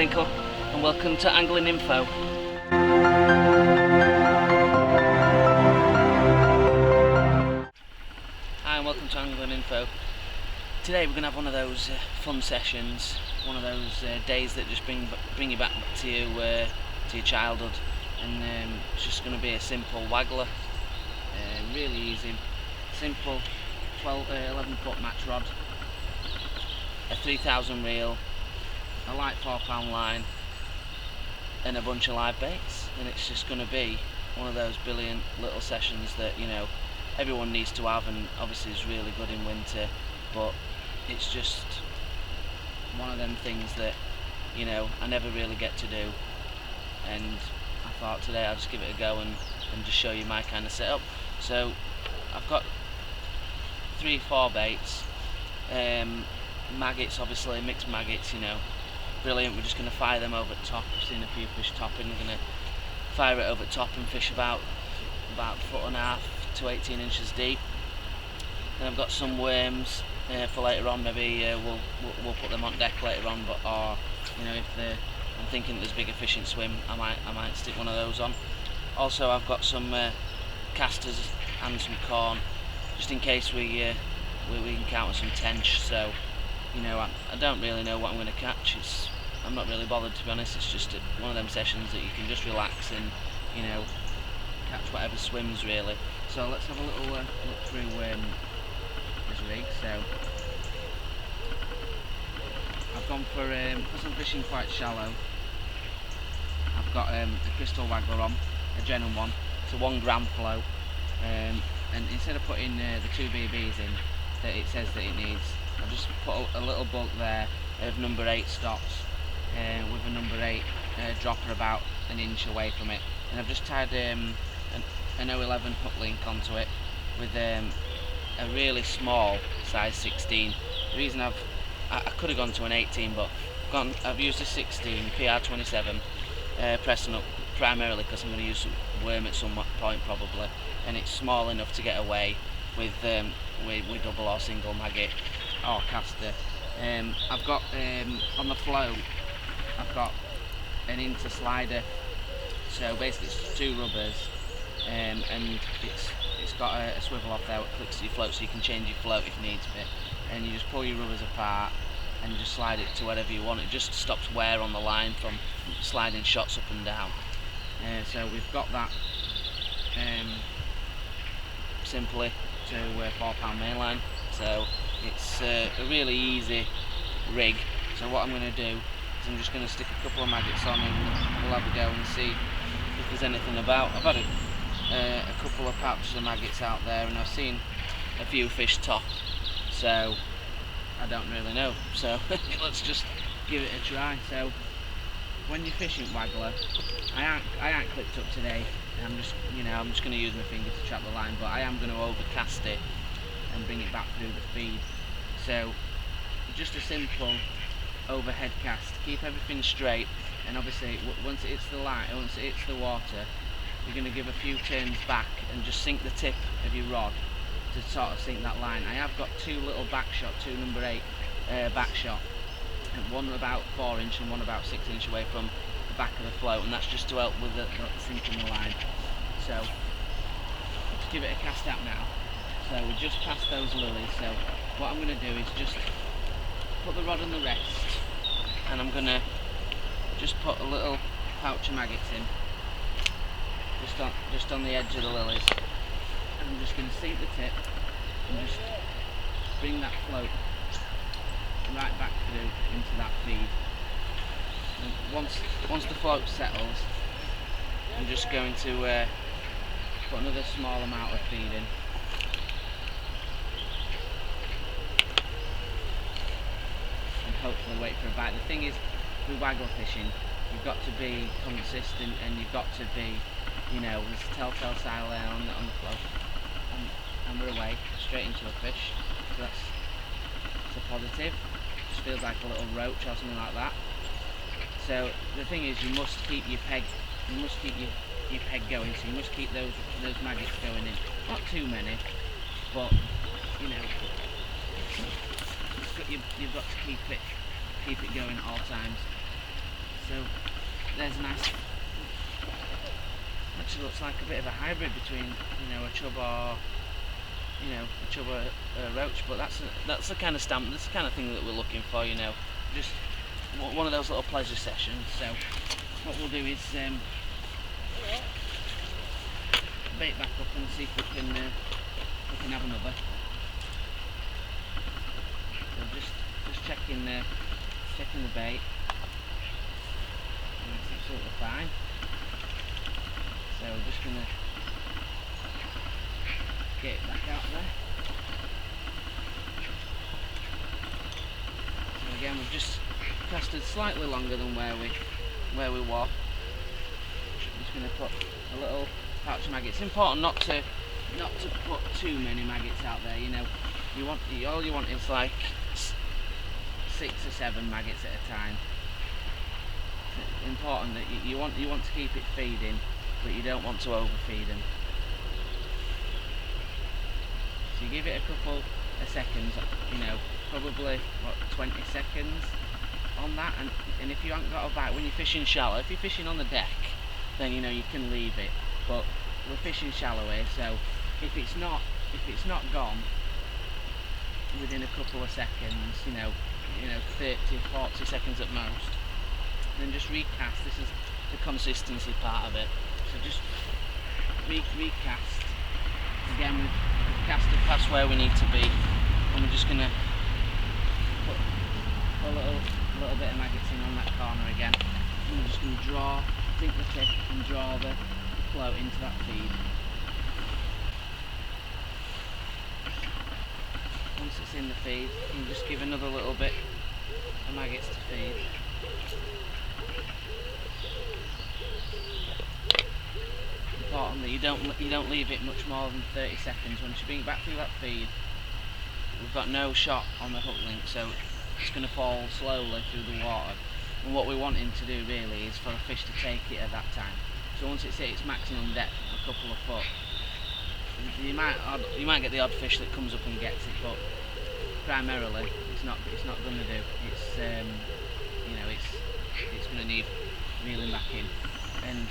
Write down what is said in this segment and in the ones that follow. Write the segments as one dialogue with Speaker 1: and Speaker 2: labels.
Speaker 1: Michael and welcome to Angling Info. Hi and welcome to Angling Info. Today we're going to have one of those fun sessions, one of those days that just bring you back to your childhood, and it's just going to be a simple waggler, really easy, simple 11 foot match rod, a 3000 reel, a light 4 pound line and a bunch of live baits, and it's just going to be one of those brilliant little sessions that everyone needs to have, and obviously is really good in winter, but it's just one of them things that I never really get to do, and I thought today I'll just give it a go and just show you my kind of setup. So I've got 3-4 baits, maggots, obviously mixed maggots, brilliant. We're just going to fire them over the top. I've seen a few fish topping. We're going to fire it over the top and fish about 1.5 to 18 inches deep. Then I've got some worms for later on. Maybe we'll put them on deck later on. But if I'm thinking there's bigger fish in swim, I might stick one of those on. Also, I've got some casters and some corn, just in case we encounter some tench. So I don't really know what I'm going to catch. I'm not really bothered, to be honest. It's just one of them sessions that you can just relax and catch whatever swims, really. So let's have a little look through this rig. So I've gone for, because I'm fishing quite shallow, I've got a crystal waggler on, a Genuine one. It's a 1 gram float, and instead of putting the 2 BBs in that it says that it needs, I've just put a little bulk there of number 8 stops, with a number 8 dropper about an inch away from it, and I've just tied an 011 hook link onto it with a really small size 16. The reason I could have gone to an 18, but I've used a 16 PR27 pressing up primarily because I'm going to use worm at some point probably, and it's small enough to get away with double or single maggot or caster. I've got on the float, I've got an inter-slider, so basically it's 2 rubbers, and it's got a swivel off there that clicks to your float, so you can change your float if needs be, and you just pull your rubbers apart and just slide it to wherever you want. It just stops wear on the line from sliding shots up and down. So we've got that simply to a 4 pound mainline. So it's a really easy rig. So what I'm going to do is I'm just going to stick a couple of maggots on and we'll have a go and see if there's anything about. I've had a couple of pouches of maggots out there and I've seen a few fish top, so I don't really know. So let's just give it a try. So when you're fishing waggler, I ain't clipped up today. I'm just going to use my finger to trap the line, but I am going to overcast it and bring it back through the feed. So just a simple overhead cast, keep everything straight, and obviously once it hits the line, once it hits the water, you're going to give a few turns back and just sink the tip of your rod to sort of sink that line. I have got 2 little back shot, 2 number 8 back shot, and one about 4 inch and one about 6 inch away from the back of the float, and that's just to help with the sinking the line. So let's give it a cast out now. So we just passed those lilies, so what I'm going to do is just put the rod on the rest, and I'm going to just put a little pouch of maggots in, just on the edge of the lilies, and I'm just going to sink the tip and just bring that float right back through into that feed. And once the float settles, I'm just going to put another small amount of feed in. Hopefully wait for a bite. The thing is, with waggler fishing, you've got to be consistent, and you've got to be, there's a telltale sign there on the float, and we're away straight into a fish. So that's a positive. Just feels like a little roach or something like that. So the thing is, you must keep your peg going. So you must keep those maggots going in. Not too many, but you've got to keep it going at all times. So there's a nice, actually looks like a bit of a hybrid between, you know, a chub or, you know, a chub or a roach, but that's the kind of stamp, that's the kind of thing that we're looking for, you know, just one of those little pleasure sessions. So what we'll do is bait back up and see if we can have another. So just checking the bait. And it's absolutely fine. So we're just gonna get it back out there. So again, we've just casted slightly longer than where we were. I'm just gonna put a little pouch of maggots. It's important not to put too many maggots out there. You know, all you want is like 6 or 7 maggots at a time. It's important that you want to keep it feeding, but you don't want to overfeed them. So you give it a couple of seconds, you know, probably what, 20 seconds on that, and if you haven't got a bite, when you're fishing shallow, if you're fishing on the deck, then you know you can leave it. But we're fishing shallow here, so if it's not gone within a couple of seconds, you know 30, 40 seconds at most, then just recast. This is the consistency part of it. So just recast. Again, we've casted past where we need to be, and we're just gonna put a little bit of maggots in on that corner again. And we're just gonna sink the tip and draw the float into that feed. Once it's in the feed, you just give another little bit of maggots to feed. Important that you don't leave it much more than 30 seconds. Once you bring it back through that feed, we've got no shot on the hook link, so it's going to fall slowly through the water. And what we're wanting to do really is for the fish to take it at that time. So once it's at its maximum depth of a couple of foot, you might get the odd fish that comes up and gets it, but primarily it's not going to do. It's it's going to need reeling back in, and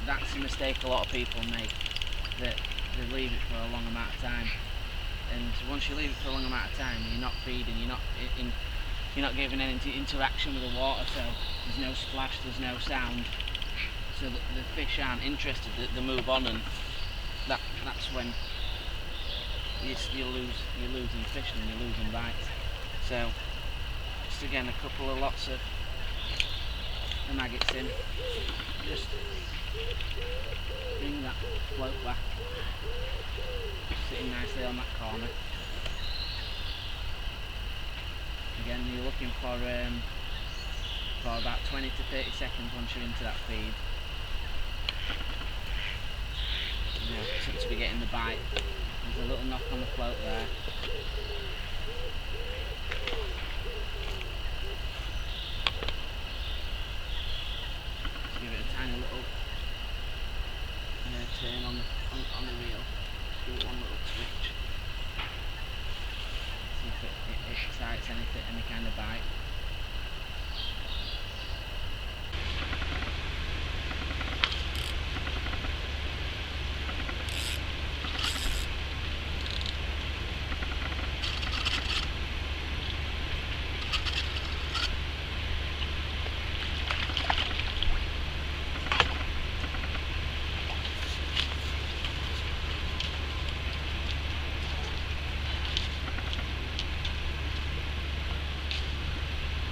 Speaker 1: that's a mistake a lot of people make, that they leave it for a long amount of time. And once you leave it for a long amount of time, you're not feeding, you're not giving any interaction with the water, so there's no splash, there's no sound, so the fish aren't interested, they move on, and that's when you're losing fish and you're losing bites. So just again a couple of lots of the maggots in, just bring that float back, sitting nicely on that corner. Again, you're looking for about 20 to 30 seconds once you're into that feed. You know, to be getting the bite. There's a little knock on the float there. Just give it a tiny little turn on the reel. Just give it one little twitch. See if it excites any kind of bite.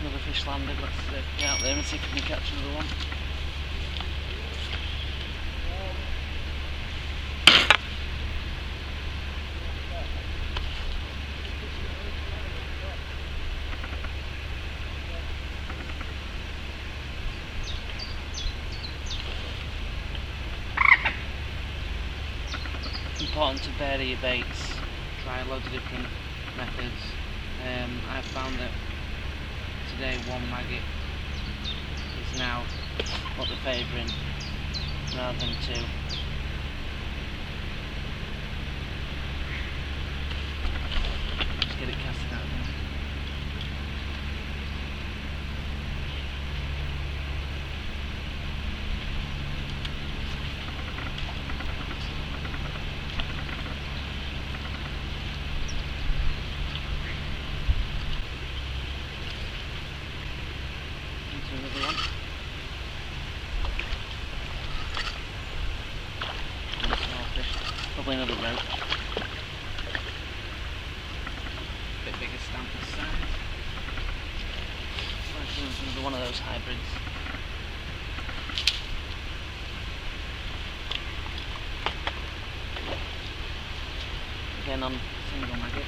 Speaker 1: Another fish landed. Let's get out there and see if we can catch another one. Important to vary your baits. Try loads of different methods. I've found that today one maggot is now what they're favouring rather than 2. Just get it casted out there. probably another rope. Bit bigger stamp this side. Another one of those hybrids. Again on single maggot.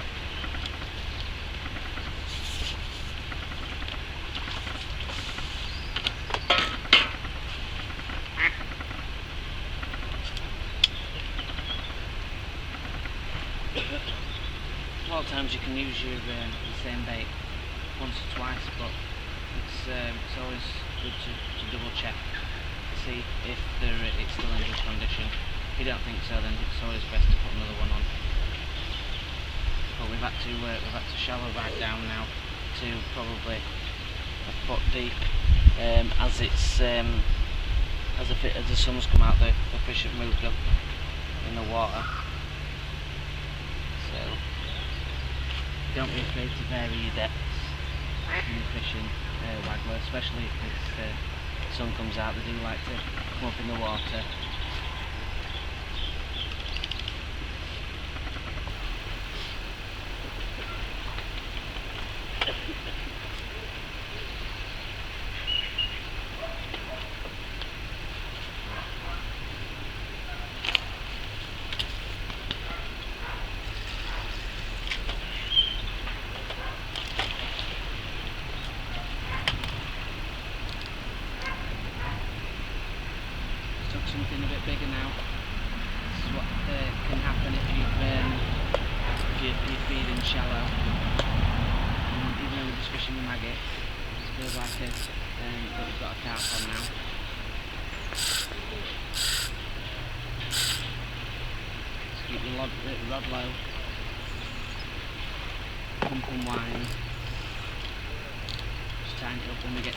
Speaker 1: A lot of times you can use your the same bait once or twice, but it's always good to double check to see if it's still in good condition. If you don't think so, then it's always best to put another one on. But we've had to shallow right down now to probably a foot deep, as the sun's come out, the fish have moved up in the water. So don't be afraid to vary your depths when you're fishing Waggler, especially if the sun comes out. They do like to come up in the water. Something a bit bigger now. This is what can happen if you're feeding shallow. And even though we're just fishing the maggot, it feels like that we've got a carp on now. Just keep your rod low. Pump and wind. Just tighten it up when we get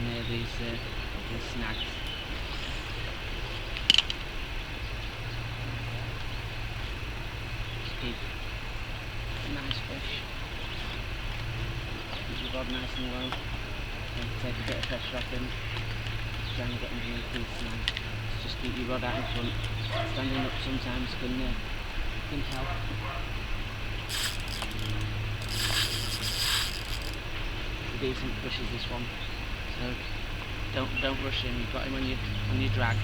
Speaker 1: near these snags. Just keep a nice fish. Keep your rod nice and low. And take a bit of pressure off him. Just trying to get underneath these snags. Just keep your rod out in front. Standing up sometimes can help. A decent fish is this one. So don't rush him. You've got him on your drag.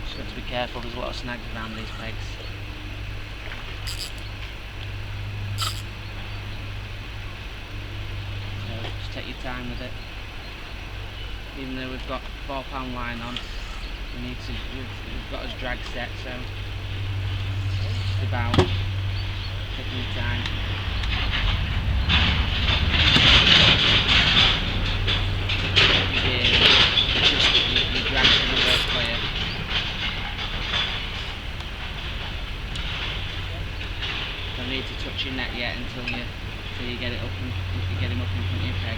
Speaker 1: Just got to be careful. There's a lot of snags around these pegs. So just take your time with it. Even though we've got 4 pound line on, we've got his drag set. So just about taking your time. Don't need to touch your net yet until you get it up and you get him up in front of your peg.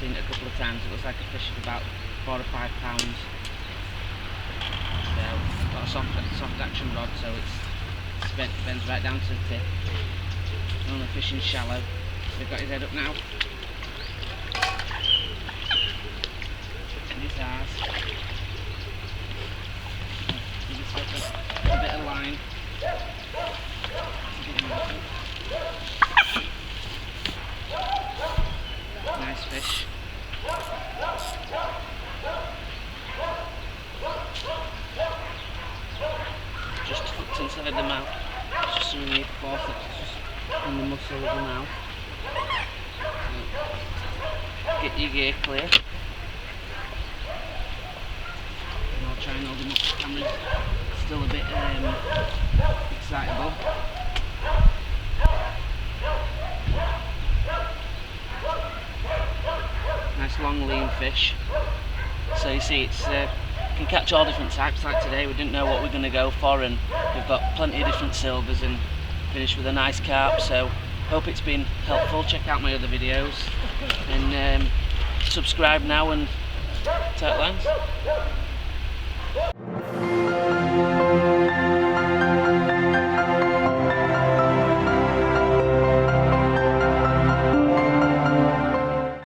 Speaker 1: Seen it a couple of times. It looks like a fish of about 4 or 5 pounds. So got a soft action rod, so it bends right down to the tip. Only fishing shallow. We've got his head up now. And his eyes. Give yourself a bit of line. Nice fish. Just hooked inside the mouth. It's just underneath the forceps, just in the muscle of the mouth. So, get your gear clear. And I'll try and hold him up. The camera's still a bit excitable. Nice long lean fish. So you see, it's can catch all different types. Like today, we didn't know what we're going to go for, and we've got plenty of different silvers and finished with a nice carp. So hope it's been helpful. Check out my other videos and subscribe now and tight lines.